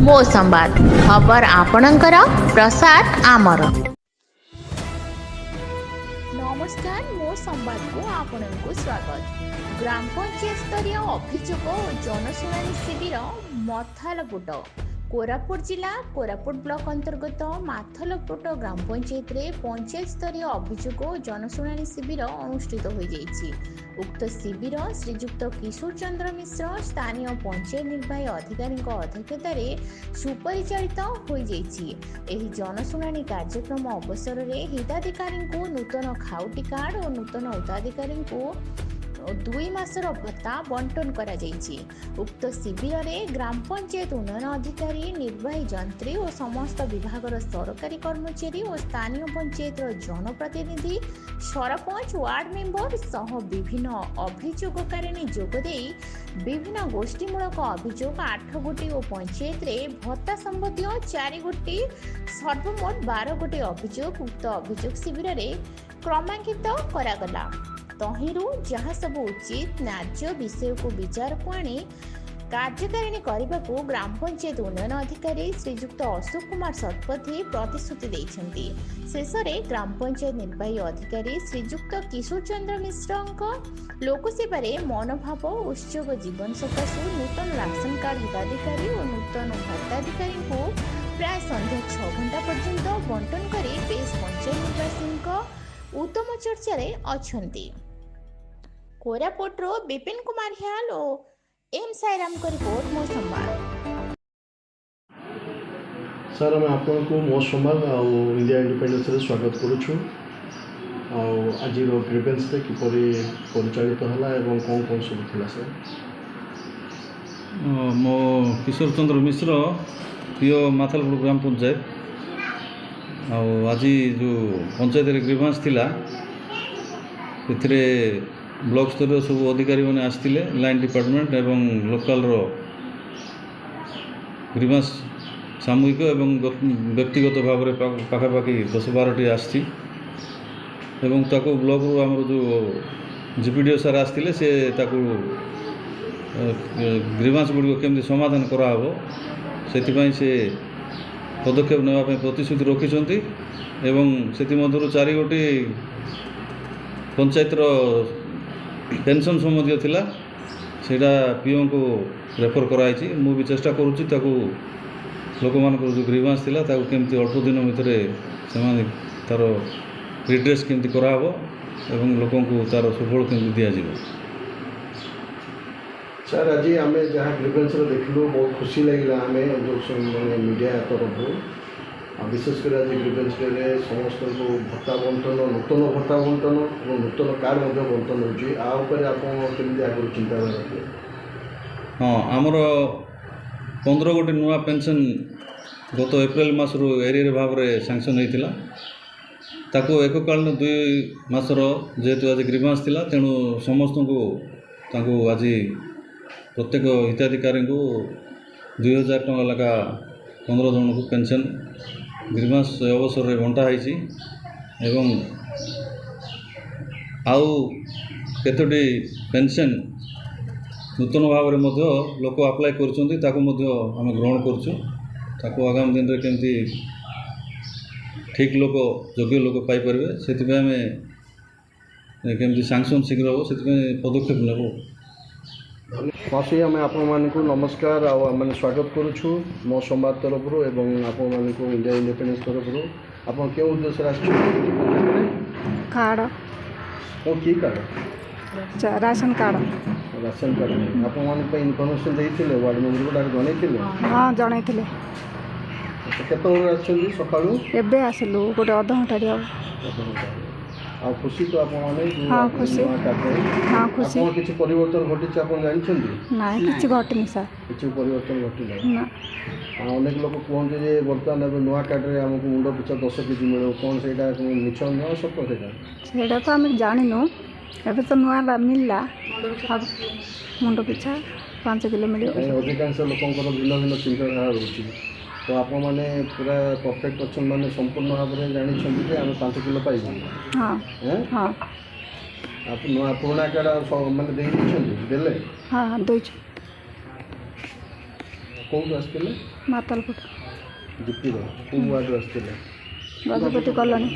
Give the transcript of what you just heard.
मो संवाद खबर आपणकर प्रसाद आमर। नमस्कार, मो संवाद को आपनको स्वागत। ग्राम पंचायत स्तरीय अभियोग और जनशुणाणी शिविर मथलपुट कोरापुट जिला कोरापुट ब्लॉक अंतर्गत माथलपुट ग्राम पंचायत रे पंचायत स्तरीय अभियोग और जनशुणाणी शिविर अनुष्ठित हो जाइछि। उक्त शिविर श्रीजुक्त किशोर चंद्र मिश्र स्थानीय पंचायत निर्वाही अधिकारी अध्यक्षतार सुपरिचालित हो जाइछि। एही जनशुणाणी कार्यक्रम अवसर में हिताधिकारी नूतन खाउटी कार्ड और नूतन उत्तराधिकारी 2 मासर भत्ता बंटन करा जाइछि। उक्त शिविर में ग्राम पंचायत उन्नयन अधिकारी निर्वाही जंत्री और समस्त विभागर सरकारी कर्मचारी और स्थानीय पंचायत जनप्रतिनिधि सरपंच वार्ड मेंबर सह विभिन्न अभियोगकारिणी जोगदे विभिन्न गोष्ठीमूलक अभियोग 8 गोटी और पंचायत रे भत्ता संबंधी 4 गोटी सर्वमोट 12 गोटी अभियोग उक्त अभियोग शिविर में क्रमांकित करागला। तहिरू जहाँ सब उचित न्याय विषय को विचार को आनी कार्यकारिणी करने को ग्राम पंचायत उन्नयन अधिकारी श्रीजुक्त अशोक कुमार शतपथी प्रतिश्रुति देइछन्ति। शेष में ग्राम पंचायत निर्वाही अधिकारी श्रीजुक्त किशोर चंद्र मिश्र लोकसेवा मनोभाव उत्सव जीवन सकाशु नूतन राशन कार्ड हिताधिकारी और नूतन भत्ताधिकारी को प्राय संध्या 6 घंटा पर्यंत बंटन कर बेस पंचायत निवासी उत्तम चर्चा अच्छी। कोरापुटरो विपिन कुमार ह्याल और एम साईराम को रिपोर्ट मो संवाद। सर आम आपको मो संवाद इंडिया इंडिपेंडेंस रे स्वागत करुछु। आज ग्रीवेंस किपर परिचालित है और कौन कौन सब थिला सर? मो किशोर चंद्र मिश्र प्रिय माथलपुर ग्राम पंचायत आज जो पंचायत ग्रीवेंस थिला से ब्लॉक स्तर सब अधिकारी मैंने आसते लाइन डिपार्टमेंट एवं लोकल ग्रीवेंस सामूहिक एवं व्यक्तिगत भाव में पाखापाखि 10-12टी आसी ब्लॉक रू आम जो जीपीडीओ सार आसते से ग्रीवेंस गुड़िक केमती समाधान कराहब से पदक्षेप नापी प्रतिश्रुति रखिंट एवं से 4 गोटी पंचायतर पेंशन संबंधी थिला सेटा पीओ को रेफर कराई। मु भी चेष्टा करुच्ची लोक मान जो ग्रीवेंस थिला केमती अल्प दिन भितर से तार रिड्रेस केमती कराहब एवं लोक को तार सुफल केमती दि जाव। सर आज आम जहाँ ग्रीवेंस देखलु बहुत खुशी लगे आम जो मीडिया तरफ विशेषकर आज ग्रीवेंस समस्त को भत्ता बंटन नूतन भत्ता बंटन और नूतन कार्ड बंटन होती आगे चिंता रखिए? हाँ आमर 15 गोटी नुआ पेंशन गत एप्रिल मासरू एरियर भाव में सैंक्शन होता ताको एककालीन 2 मासर जेहेतु आज ग्रीवेंस थिला तेणु समस्त को आज प्रत्येक हिताधिकारी को 2000 टंका लगा 15 जन को पेंशन ग्रीवेंस अवसर में बंटा होती एवं आउ केतोटी पेंशन नूतन भाव में लोक अप्लाई कर ग्रहण कर आगामी दिन में केमती ठीक लोक योग्य लोक पाइपर से केमती सैंक्शन शीघ्र हो से पदक्षेप नेब। मासी आम आपण नमस्कार आम स्वागत करुछु मो संवाद तरफ एवं आपण इंडिया इंडिपेंडेंस तरफ आप क्यों उद्देश्य कार्ड की कार्ड राशन कार्ड आपण इनफर्मेशन देते वार्ड मेम्बर को जन? हाँ जन सका एबे आसलु गोटे अध घंटा आ खुशी तो आप हाँ खुशी हाँ खुशी किसी परिवर्तन घटी आप जानते ना कि घटनी सर किसी परिवर्तन घटी ना अनेक लोग कहते हैं बर्तमान नुआ कार्ड में आमको मुंड पिछा 10 केजी मिले कौन से मिछ नुआ सत से तो आम जानू एवं तो नुआ मिलला मुंड पिछा 5 किलो मिले अधिकांश लोकंर भिन्न भिन्न चिंताधारा रोचे तो आप मैंने पूरा परफेक्ट अच्छा माने संपूर्ण भाव में जानी आम 5 किलो पाइबू? हाँ हाँ ନୂଆ ପୁରୁଣା କାର୍ଡ଼ ମାନେ ଦେଇଛନ୍ତି ଦେଲେ ହଁ ହଁ ଦେଇଛୁ କେଉଁଠୁ ଆସିଥିଲେ ମାତାଲପୁର ଜିପିର କେଉଁ ୱାର୍ଡ଼ରୁ ଆସିଥିଲେ ଗଜପତି କଲୋନୀ